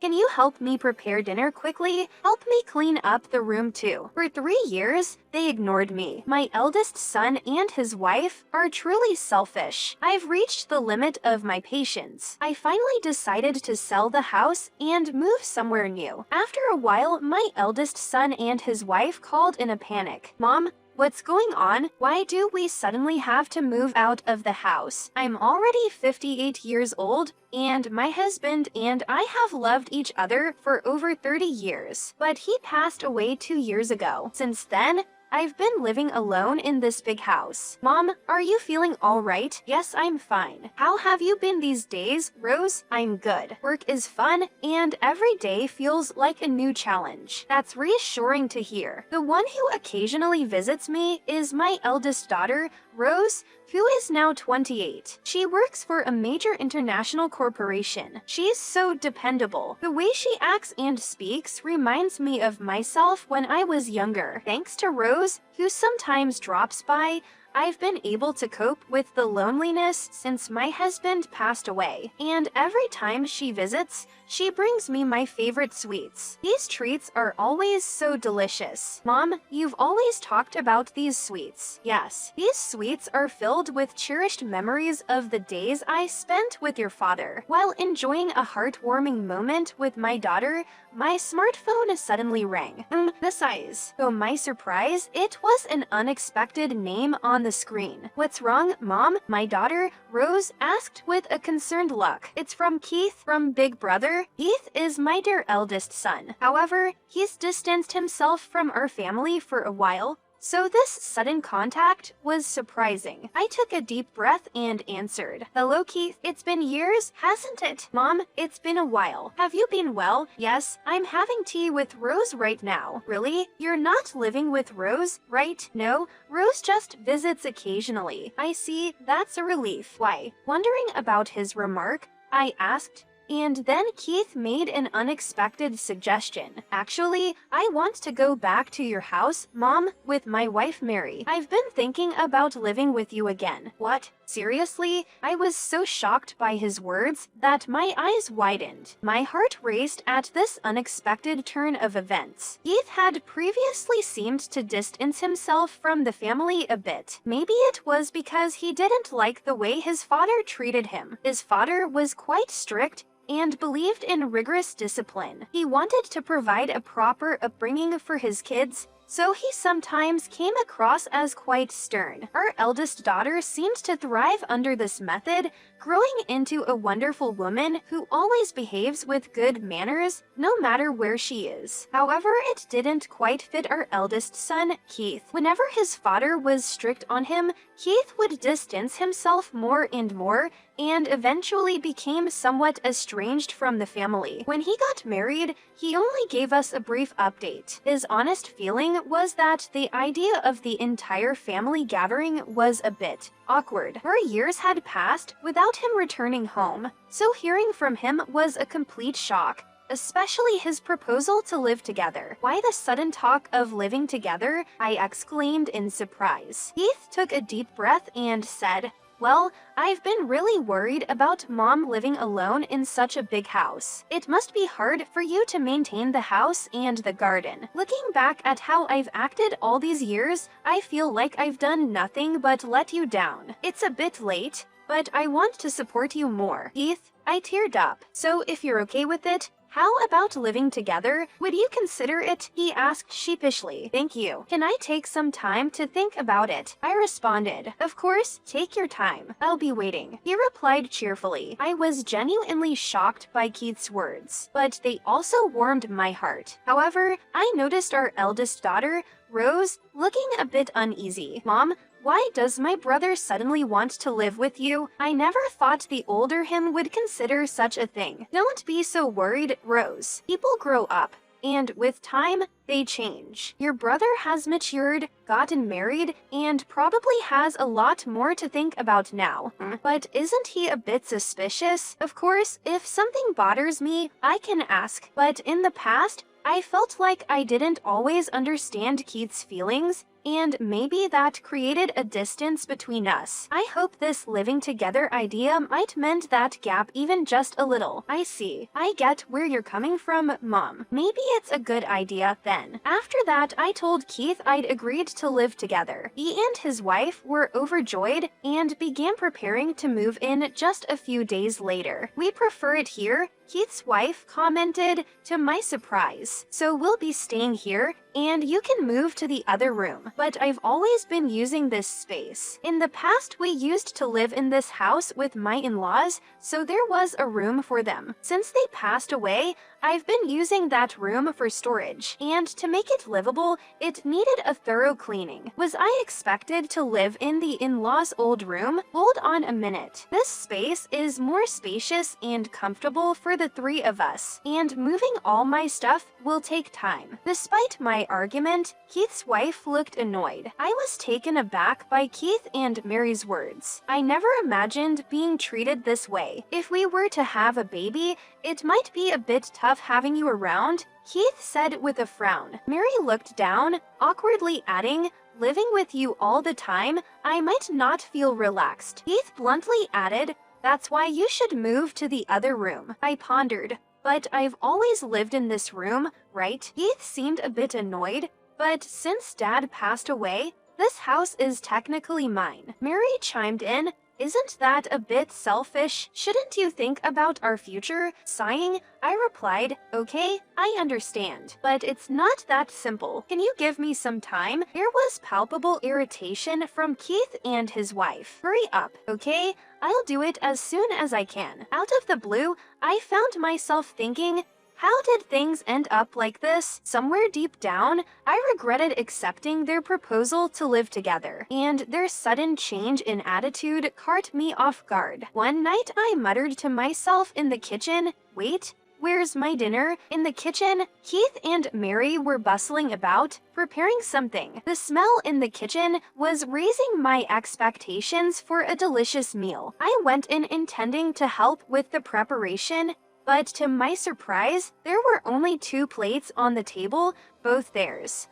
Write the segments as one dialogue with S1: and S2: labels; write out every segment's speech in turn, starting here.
S1: can you help me prepare dinner quickly? Help me clean up the room too. For 3 years, they ignored me. My eldest son and his wife are truly selfish. I've reached the limit of my patience. I finally decided to sell the house and move somewhere new. After a while, my eldest son and his wife called in a panic. Mom, what's going on? Why do we suddenly have to move out of the house? I'm already 58 years old, and my husband and I have loved each other for over 30 years. But he passed away 2 years ago. Since then, I've been living alone in this big house. Mom, are you feeling all right? Yes, I'm fine. How have you been these days, Rose? I'm good. Work is fun, and every day feels like a new challenge. That's reassuring to hear. The one who occasionally visits me is my eldest daughter, Rose, who is now 28. She works for a major international corporation. She's so dependable. The way she acts and speaks reminds me of myself when I was younger. Thanks to Rose, who sometimes drops by, I've been able to cope with the loneliness since my husband passed away. And every time she visits, she brings me my favorite sweets. These treats are always so delicious. Mom, you've always talked about these sweets. Yes, these sweets are filled with cherished memories of the days I spent with your father. While enjoying a heartwarming moment with my daughter, my smartphone suddenly rang. The size. To my surprise, it was an unexpected name on the screen. What's wrong, Mom? My daughter, Rose, asked with a concerned look. It's from Keith from Big Brother. Keith is my dear eldest son. However, he's distanced himself from our family for a while, so this sudden contact was surprising. I took a deep breath and answered. Hello, Keith. It's been years, hasn't it? Mom, it's been a while. Have you been well? Yes, I'm having tea with Rose right now. Really? You're not living with Rose, right? No, Rose just visits occasionally. I see, that's a relief. Why? Wondering about his remark, I asked, and then Keith made an unexpected suggestion. Actually, I want to go back to your house, Mom, with my wife Mary. I've been thinking about living with you again. What? Seriously? I was so shocked by his words that my eyes widened. My heart raced at this unexpected turn of events. Keith had previously seemed to distance himself from the family a bit. Maybe it was because he didn't like the way his father treated him. His father was quite strict and believed in rigorous discipline. He wanted to provide a proper upbringing for his kids, so he sometimes came across as quite stern. Our eldest daughter seemed to thrive under this method, growing into a wonderful woman who always behaves with good manners, no matter where she is. However, it didn't quite fit our eldest son, Keith. Whenever his father was strict on him, Keith would distance himself more and more, and eventually became somewhat estranged from the family. When he got married, he only gave us a brief update. His honest feeling was that the idea of the entire family gathering was a bit awkward. 4 years had passed without him returning home, so hearing from him was a complete shock, especially his proposal to live together. Why the sudden talk of living together? I exclaimed in surprise. Keith took a deep breath and said, well, I've been really worried about Mom living alone in such a big house. It must be hard for you to maintain the house and the garden. Looking back at how I've acted all these years, I feel like I've done nothing but let you down. It's a bit late, but I want to support you more. Keith, I teared up. So if you're okay with it, how about living together? Would you consider it? He asked sheepishly. Thank you. Can I take some time to think about it? I responded. Of course, take your time. I'll be waiting. He replied cheerfully. I was genuinely shocked by Keith's words, but they also warmed my heart. However, I noticed our eldest daughter, Rose, looking a bit uneasy. Mom, why does my brother suddenly want to live with you? I never thought the older him would consider such a thing. Don't be so worried, Rose. People grow up, and with time, they change. Your brother has matured, gotten married, and probably has a lot more to think about now. But isn't he a bit suspicious? Of course, if something bothers me, I can ask. But in the past, I felt like I didn't always understand Keith's feelings, and maybe that created a distance between us. I hope this living together idea might mend that gap even just a little. I see. I get where you're coming from, Mom. Maybe it's a good idea then. After that, I told Keith I'd agreed to live together. He and his wife were overjoyed and began preparing to move in just a few days later. We prefer it here, Keith's wife commented, to my surprise. So we'll be staying here, and you can move to the other room. But I've always been using this space. In the past, we used to live in this house with my in-laws, so there was a room for them. Since they passed away, I've been using that room for storage, and to make it livable, it needed a thorough cleaning. Was I expected to live in the in-laws' old room? Hold on a minute. This space is more spacious and comfortable for the three of us, and moving all my stuff will take time. Despite my argument, Keith's wife looked annoyed. I was taken aback by Keith and Mary's words. I never imagined being treated this way. If we were to have a baby, it might be a bit tough having you around, Keith said with a frown. Mary looked down, awkwardly adding, living with you all the time, I might not feel relaxed. Keith bluntly added, that's why you should move to the other room. I pondered, but I've always lived in this room, right? Keith seemed a bit annoyed, but since Dad passed away, this house is technically mine. Mary chimed in, isn't that a bit selfish? Shouldn't you think about our future? Sighing, I replied, okay, I understand, but it's not that simple. Can you give me some time? There was palpable irritation from Keith and his wife. Hurry up, okay? I'll do it as soon as I can. Out of the blue, I found myself thinking, how did things end up like this? Somewhere deep down, I regretted accepting their proposal to live together, and their sudden change in attitude caught me off guard. One night, I muttered to myself in the kitchen, wait, where's my dinner? In the kitchen, Keith and Mary were bustling about, preparing something. The smell in the kitchen was raising my expectations for a delicious meal. I went in intending to help with the preparation, but to my surprise, there were only 2 plates on the table, both theirs.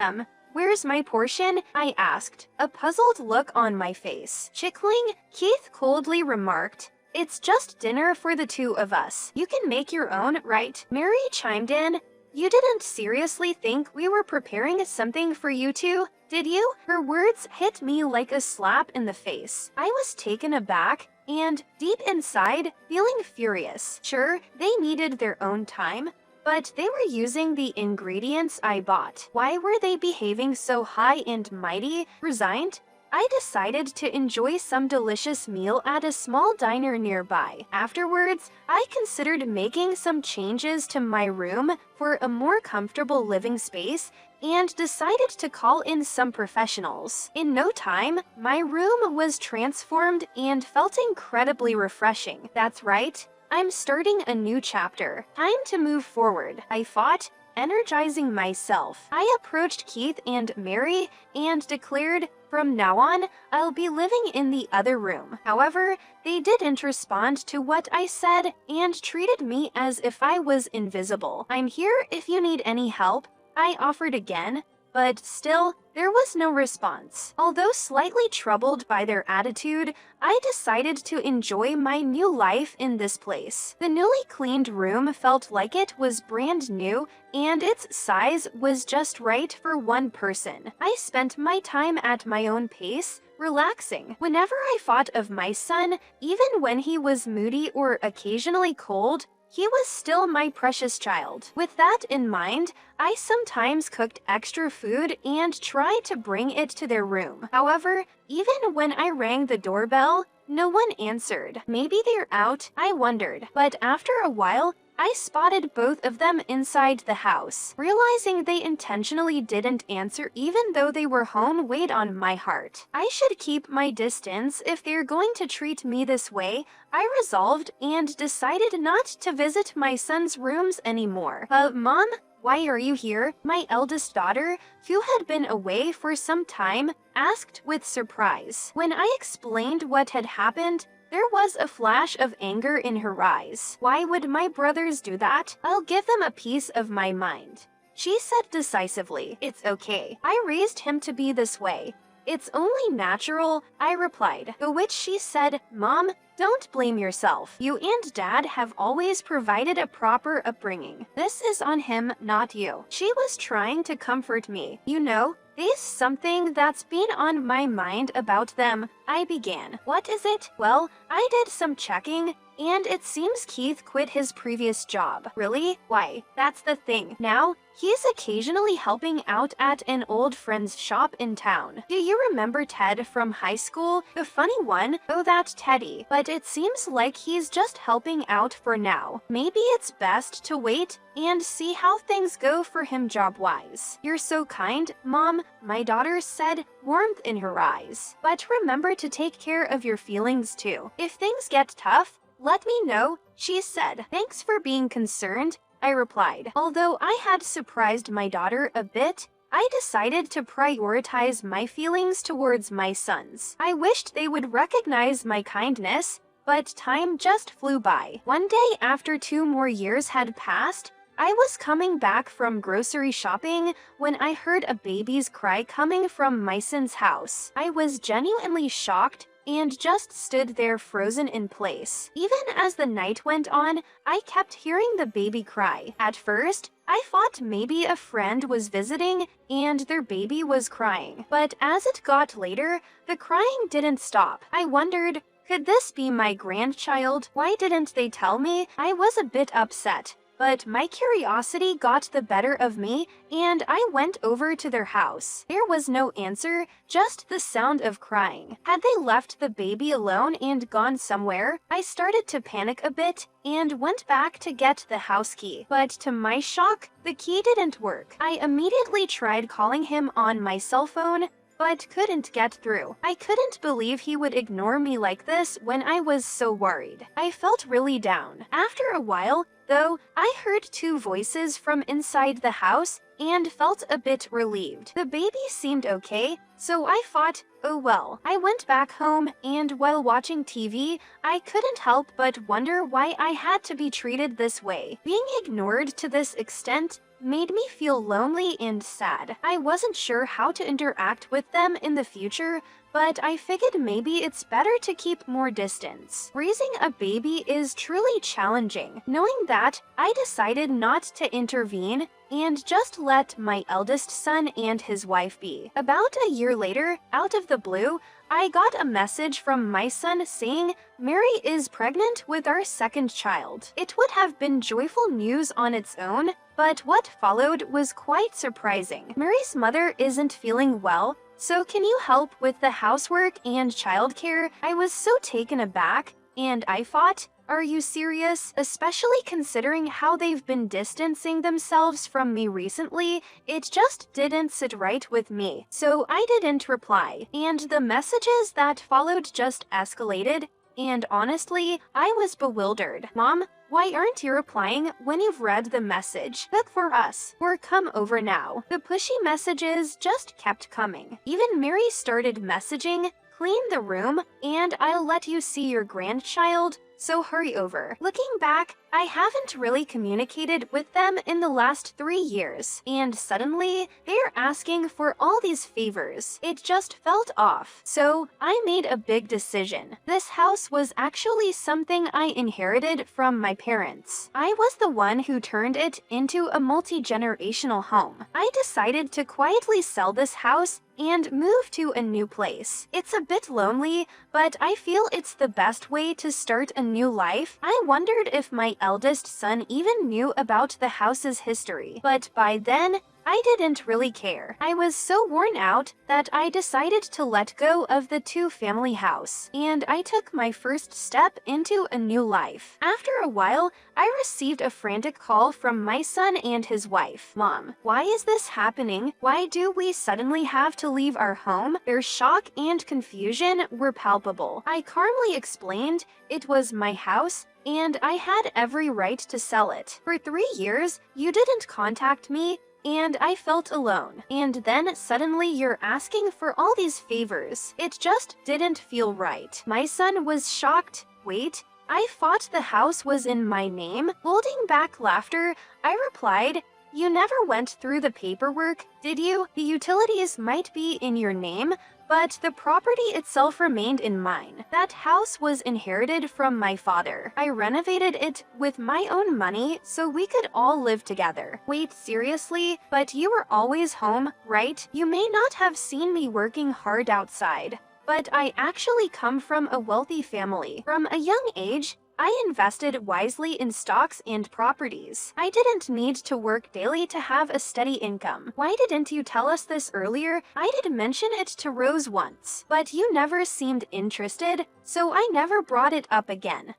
S1: Where's my portion? I asked, a puzzled look on my face. Chickling, Keith coldly remarked, it's just dinner for the 2 of us. You can make your own, right? Mary chimed in, you didn't seriously think we were preparing something for you two, did you? Her words hit me like a slap in the face. I was taken aback, and, deep inside, feeling furious. Sure, they needed their own time, but they were using the ingredients I bought. Why were they behaving so high and mighty? Resigned, I decided to enjoy some delicious meal at a small diner nearby. Afterwards, I considered making some changes to my room for a more comfortable living space and decided to call in some professionals. In no time, my room was transformed and felt incredibly refreshing. That's right, I'm starting a new chapter. Time to move forward, I thought, energizing myself. I approached Keith and Mary and declared, from now on, I'll be living in the other room. However, they didn't respond to what I said and treated me as if I was invisible. I'm here if you need any help, I offered again, but still, there was no response. Although slightly troubled by their attitude, I decided to enjoy my new life in this place. The newly cleaned room felt like it was brand new, and its size was just right for one person. I spent my time at my own pace, relaxing. Whenever I thought of my son, even when he was moody or occasionally cold, he was still my precious child. With that in mind, I sometimes cooked extra food and tried to bring it to their room. However, even when I rang the doorbell, no one answered. Maybe they're out, I wondered. But after a while, I spotted both of them inside the house. Realizing they intentionally didn't answer even though they were home weighed on my heart. I should keep my distance if they're going to treat me this way, I resolved and decided not to visit my son's rooms anymore. Mom, why are you here? My eldest daughter, who had been away for some time, asked with surprise. When I explained what had happened, there was a flash of anger in her eyes. Why would my brothers do that? I'll give them a piece of my mind. she said decisively. It's okay. I raised him to be this way. It's only natural, I replied, to which she said, Mom, don't blame yourself. You and Dad have always provided a proper upbringing. This is on him, not you. She was trying to comfort me. You know, there's something that's been on my mind about them, I began. What is it? Well, I did some checking, and it seems Keith quit his previous job. Really? Why? That's the thing. Now, he's occasionally helping out at an old friend's shop in town. Do you remember Ted from high school? The funny one? Oh, that Teddy. But it seems like he's just helping out for now. Maybe it's best to wait and see how things go for him job-wise. You're so kind, Mom, my daughter said, warmth in her eyes. But remember to take care of your feelings too. If things get tough, let me know, she said. Thanks for being concerned, I replied. Although I had surprised my daughter a bit, I decided to prioritize my feelings towards my sons. I wished they would recognize my kindness, but time just flew by. One day after 2 more years had passed, I was coming back from grocery shopping when I heard a baby's cry coming from my son's house. I was genuinely shocked and just stood there frozen in place. Even as the night went on, I kept hearing the baby cry. At first, I thought maybe a friend was visiting and their baby was crying. But as it got later, the crying didn't stop. I wondered, could this be my grandchild? Why didn't they tell me? I was a bit upset. But my curiosity got the better of me, and I went over to their house. There was no answer, just the sound of crying. Had they left the baby alone and gone somewhere? I started to panic a bit and went back to get the house key. But to my shock, the key didn't work. I immediately tried calling him on my cell phone, but couldn't get through. I couldn't believe he would ignore me like this when I was so worried. I felt really down. After a while, though, I heard 2 voices from inside the house and felt a bit relieved. The baby seemed okay, so I thought, oh well. I went back home, and while watching TV, I couldn't help but wonder why I had to be treated this way. Being ignored to this extent made me feel lonely and sad. I wasn't sure how to interact with them in the future, but I figured maybe it's better to keep more distance. Raising a baby is truly challenging. Knowing that, I decided not to intervene and just let my eldest son and his wife be. About a year later, out of the blue, I got a message from my son saying Mary is pregnant with our 2nd child. It would have been joyful news on its own, but what followed was quite surprising. Mary's mother isn't feeling well, so can you help with the housework and childcare? I was so taken aback, and I thought, are you serious? Especially considering how they've been distancing themselves from me recently, it just didn't sit right with me. So I didn't reply, and the messages that followed just escalated, and honestly, I was bewildered. Mom, why aren't you replying when you've read the message? Cook for us, or come over now. The pushy messages just kept coming. Even Mary started messaging, clean the room, and I'll let you see your grandchild, so hurry over. Looking back, I haven't really communicated with them in the last 3 years, and suddenly, they're asking for all these favors. It just felt off. So, I made a big decision. This house was actually something I inherited from my parents. I was the one who turned it into a multi-generational home. I decided to quietly sell this house and move to a new place. It's a bit lonely, but I feel it's the best way to start a new life. I wondered if my eldest son even knew about the house's history, but by then, I didn't really care. I was so worn out that I decided to let go of the 2-family house, and I took my first step into a new life. After a while, I received a frantic call from my son and his wife. Mom, why is this happening? Why do we suddenly have to leave our home? Their shock and confusion were palpable. I calmly explained it was my house, and I had every right to sell it. For 3 years, you didn't contact me, and I felt alone. And then suddenly you're asking for all these favors. It just didn't feel right. My son was shocked. Wait, I thought the house was in my name? Holding back laughter, I replied, You never went through the paperwork, did you? The utilities might be in your name, but the property itself remained in mine. That house was inherited from my father. I renovated it with my own money so we could all live together. Wait, seriously? But you were always home, right? You may not have seen me working hard outside, but I actually come from a wealthy family. From a young age, I invested wisely in stocks and properties. I didn't need to work daily to have a steady income. Why didn't you tell us this earlier? I did mention it to Rose once, but you never seemed interested, so I never brought it up again.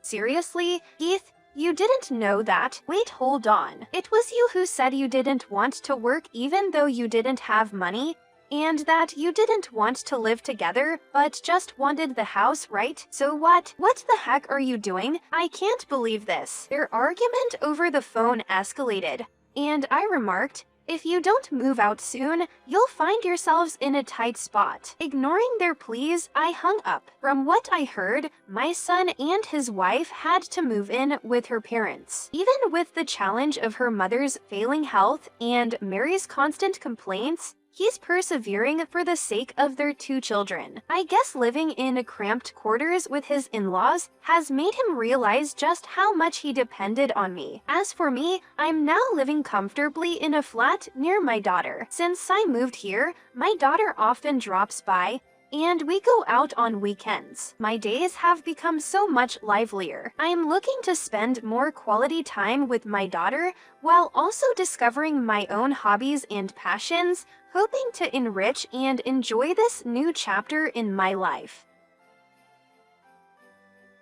S1: Seriously, Heath? You didn't know that? Wait, hold on. It was you who said you didn't want to work even though you didn't have money? And that you didn't want to live together, but just wanted the house, right? So what? What the heck are you doing? I can't believe this. Their argument over the phone escalated, and I remarked, if you don't move out soon, you'll find yourselves in a tight spot. Ignoring their pleas, I hung up. From what I heard, my son and his wife had to move in with her parents. Even with the challenge of her mother's failing health and Mary's constant complaints, he's persevering for the sake of their 2 children. I guess living in cramped quarters with his in-laws has made him realize just how much he depended on me. As for me, I'm now living comfortably in a flat near my daughter. Since I moved here, my daughter often drops by, and we go out on weekends. My days have become so much livelier. I am looking to spend more quality time with my daughter while also discovering my own hobbies and passions, hoping to enrich and enjoy this new chapter in my life.